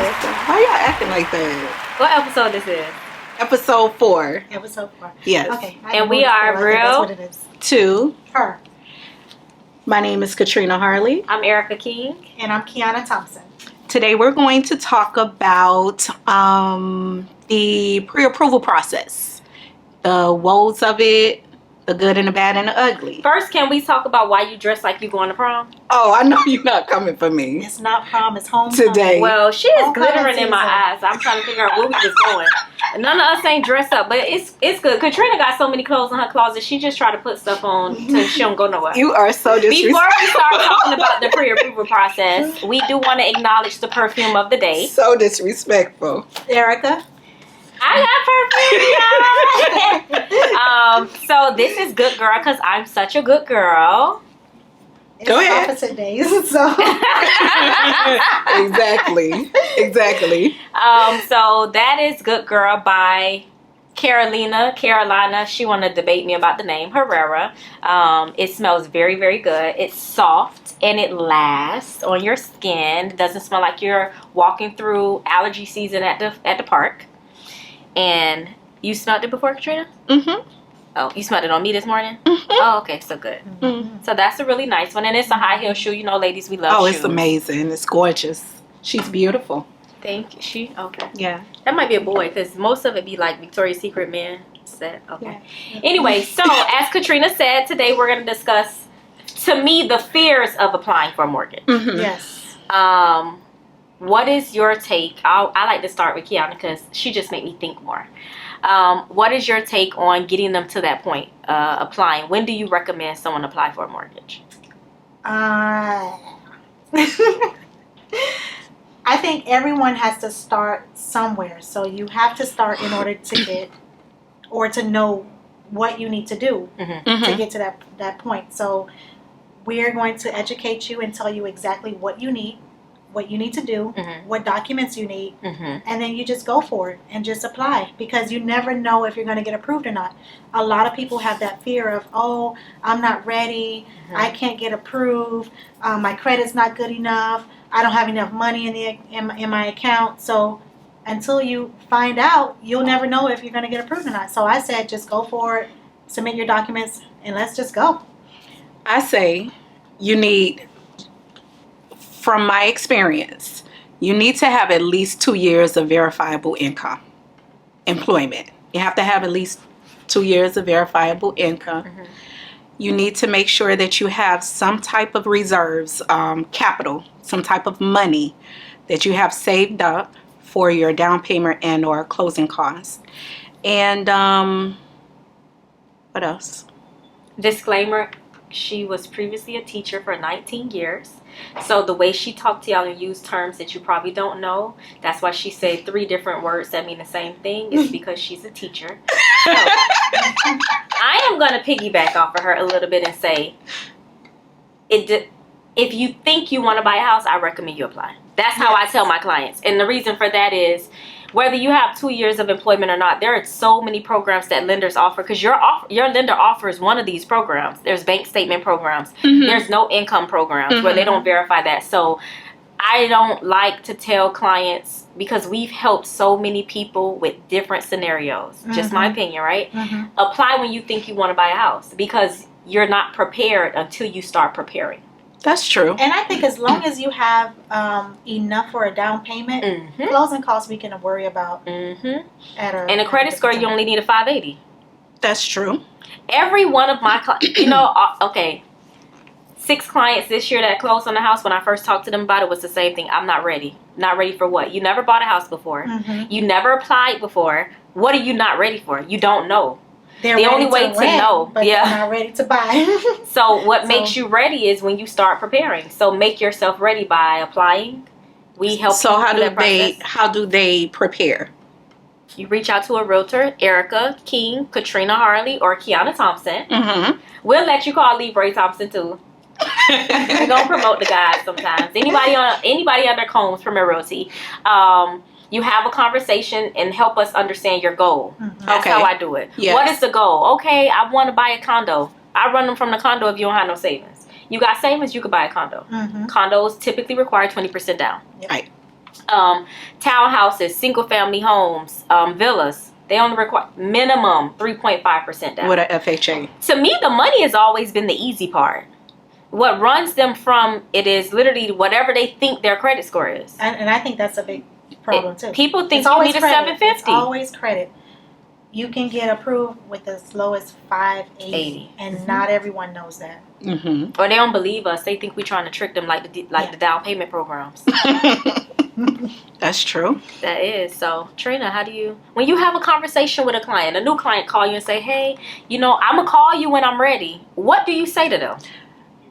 Why y'all acting like that? What episode this is? Episode 4. Episode 4. Yes. Okay. And we are real. That's what it is. 2. Her. My name is Katrina Harley. I'm Erica King. And I'm Kiana Thompson. Today we're going to talk about the pre-approval process. The woes of it, the good and the bad and the ugly. First, can we talk about why you dress like you going to prom? Oh, I know you're not coming for me. It's not prom, it's homecoming. Today. Well, she is Homecoming glittering in my eyes. I'm trying to figure out where we was going. None of us ain't dressed up, but it's good. Katrina got so many clothes in her closet. She just try to put stuff on till she don't go nowhere. You are so disrespectful. Before we start talking about the pre-approval process, we do want to acknowledge the perfume of the day. So disrespectful. Erica. I got perfume, y'all. So this is good girl because I'm such a good girl. It's Go ahead. opposite days, so. Exactly. So that is Good Girl by Carolina. She want to debate me about the name Herrera. It smells very, very good. It's soft and it lasts on your skin. It doesn't smell like you're walking through allergy season at the park. And you smelled it before, Katrina? Mm-hmm. Oh, you smelled it on me this morning? Mm-hmm. Oh, okay, so good. Mm-hmm. So that's a really nice one. And it's a high heel shoe. You know, ladies, we love shoes. Oh, it's amazing. It's gorgeous. She's beautiful. Thank you. Okay. Yeah. That might be a boy because most of it be like Victoria's Secret men set. Okay. Yeah. Anyway, so as Katrina said, today we're going to discuss, to me, the fears of applying for a mortgage. Mm-hmm. Yes. What is your take? I like to start with Kiana because she just made me think more. What is your take on getting them to that point, applying? When do you recommend someone apply for a mortgage? I think everyone has to start somewhere. So you have to start in order to get or to know what you need to do to get to that point. So we're going to educate you and tell you exactly what you need to do, what documents you need, and then you just go for it and just apply because you never know if you're going to get approved or not. A lot of people have that fear of, oh, I'm not ready, I can't get approved, my credit's not good enough, I don't have enough money in my account. So until you find out, you'll never know if you're going to get approved or not. So I said just go for it, submit your documents, and let's just go. I say you need, from my experience, you need to have at least 2 years of verifiable employment. You have to have at least 2 years of verifiable income. You need to make sure that you have some type of reserves, capital, some type of money that you have saved up for your down payment and or closing costs. And what else? Disclaimer, she was previously a teacher for 19 years. So the way she talked to y'all and used terms that you probably don't know, that's why she said 3 different words that mean the same thing. It's because she's a teacher. So, I am going to piggyback off of her a little bit and say, if you think you want to buy a house, I recommend you apply. That's how I tell my clients. And the reason for that is, whether you have 2 years of employment or not, there are so many programs that lenders offer because your lender offers one of these programs. There's bank statement programs. There's no income programs where they don't verify that. So I don't like to tell clients, because we've helped so many people with different scenarios. Just my opinion, right? Apply when you think you want to buy a house because you're not prepared until you start preparing. That's true. And I think as long as you have enough for a down payment, closing costs we can worry about. And a credit score, you only need a 580. That's true. Every one of my clients, 6 clients this year that closed on the house, when I first talked to them about it, was the same thing. I'm not ready. Not ready for what? You never bought a house before. You never applied before. What are you not ready for? You don't know. They're the only way to rent, know, but they're not ready to buy. So what makes you ready is when you start preparing. So make yourself ready by applying. We help. So how do they prepare? You reach out to a realtor, Erica King, Katrina Harley, or Kiana Thompson. We'll let you call Leroy Thompson too. We're gonna promote the guys sometimes. Anybody under Combs from Realty. You have a conversation and help us understand your goal. That's how I do it. Yes. What is the goal? Okay, I want to buy a condo. I run them from the condo if you don't have no savings. You got savings, you could buy a condo. Condos typically require 20% down. Right. Townhouses, single family homes, villas. They only require minimum 3.5% down. With a FHA. To me, the money has always been the easy part. What runs them from it is literally whatever they think their credit score is. And I think that's a big problem too. People think It's you always need a credit. 750. It's always credit. You can get approved with as low as 580, and not everyone knows that. Mm-hmm. Or they don't believe us. They think we're trying to trick them like the down payment programs. That's true. That is. So, Trina, how do you, when you have a conversation with a client, a new client call you and say, hey, I'm going to call you when I'm ready. What do you say to them?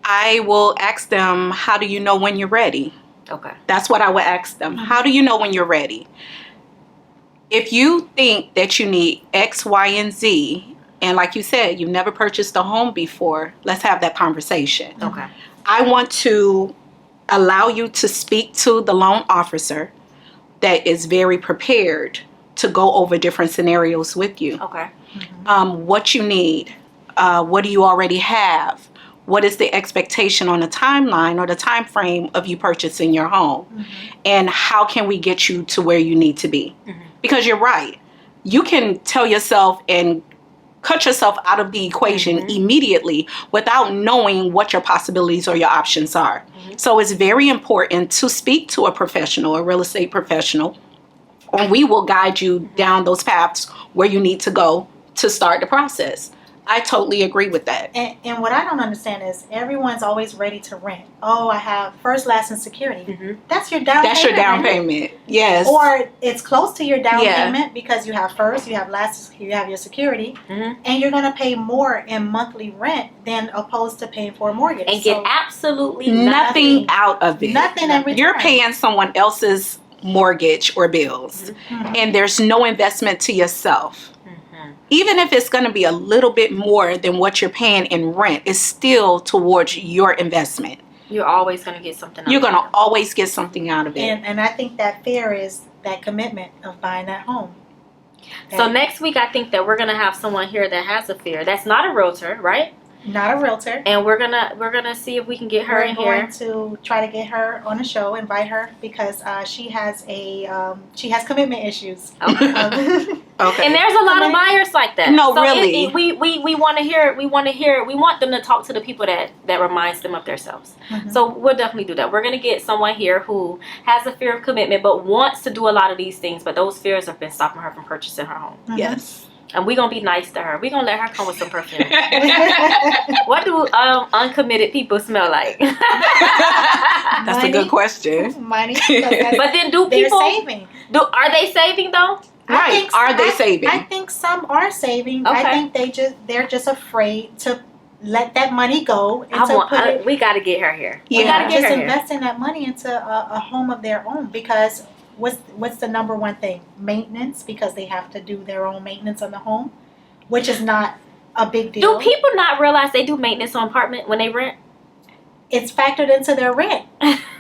I will ask them, how do you know when you're ready? Okay. That's what I would ask them. How do you know when you're ready? If you think that you need X, Y, and Z, and like you said, you've never purchased a home before, let's have that conversation. Okay. I want to allow you to speak to the loan officer that is very prepared to go over different scenarios with you. Okay. What you need, what do you already have? What is the expectation on the timeline or the time frame of you purchasing your home? And how can we get you to where you need to be? Because you're right. You can tell yourself and cut yourself out of the equation immediately without knowing what your possibilities or your options are. So it's very important to speak to a professional, a real estate professional, and we will guide you down those paths where you need to go to start the process. I totally agree with that. And what I don't understand is everyone's always ready to rent. Oh, I have first, last, and security. That's your down payment. That's your down payment. Yes. Or it's close to your down payment because you have first, you have last, you have your security, and you're going to pay more in monthly rent than opposed to paying for a mortgage. And get absolutely nothing out of it. Nothing in return. You're paying someone else's mortgage or bills, and there's no investment to yourself. Even if it's going to be a little bit more than what you're paying in rent, it's still towards your investment. You're always going to get something out of it. You're going to always get something out of it. And I think that fear is that commitment of buying that home. So next week, I think that we're going to have someone here that has a fear. That's not a realtor, right? Not a realtor. And we're gonna see if we can get her in here. We're going to try to get her on the show, invite her, because she has commitment issues. Okay. Okay. And there's a lot of buyers like that. No, so really. We want to hear it. We want them to talk to the people that reminds them of themselves. So we'll definitely do that. We're gonna get someone here who has a fear of commitment but wants to do a lot of these things, but those fears have been stopping her from purchasing her home. Yes. And we're going to be nice to her. We're going to let her come with some perfume. What do uncommitted people smell like? That's Money. a good question. Money. But then do They're people... saving. Are they saving though? Right. Are they saving? I think some are saving. Okay. I think they're just afraid to let that money go and we got to get her here. Yeah. We got to get just her here. investing that money into a home of their own, because what's the number one thing? Maintenance, because they have to do their own maintenance on the home, which is not a big deal. Do people not realize they do maintenance on apartment when they rent? It's factored into their rent,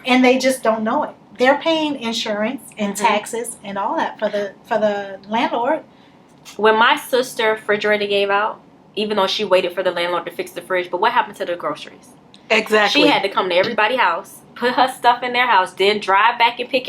and they just don't know it. They're paying insurance and taxes and all that for the landlord. When my sister refrigerator gave out, even though she waited for the landlord to fix the fridge, but what happened to the groceries? Exactly. She had to come to everybody's house, put her stuff in their house, then drive back and pick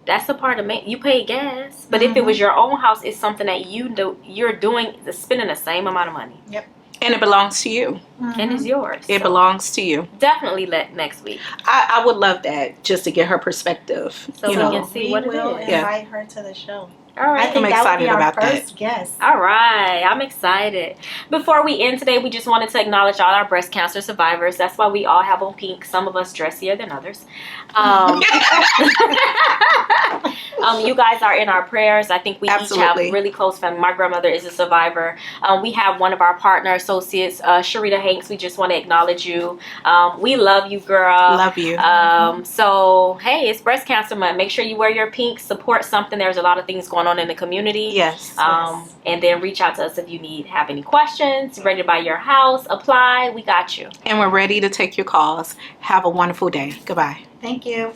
That's the part of you pay gas, but if it was your own house, it's something that you're doing, spending the same amount of money. Yep. And it belongs to you. And it's yours. It belongs to you. Definitely next week. I would love that, just to get her perspective. So we can see what it will is. invite her to the show. All right. I think I'm that would excited be our about that. first guest. All right. I'm excited. Before we end today, we just wanted to acknowledge all our breast cancer survivors. That's why we all have on pink. Some of us dressier than others. You guys are in our prayers. I think we each have really close family. My grandmother is a survivor. We have one of our partner associates, Sharita Hanks. We just want to acknowledge you. We love you, girl. Love you. So, hey, it's Breast Cancer Month. Make sure you wear your pink. Support something. There's a lot of things going on in the community. Yes. And then reach out to us if you have any questions. Ready to buy your house? Apply. We got you. And we're ready to take your calls. Have a wonderful day. Goodbye. Thank you.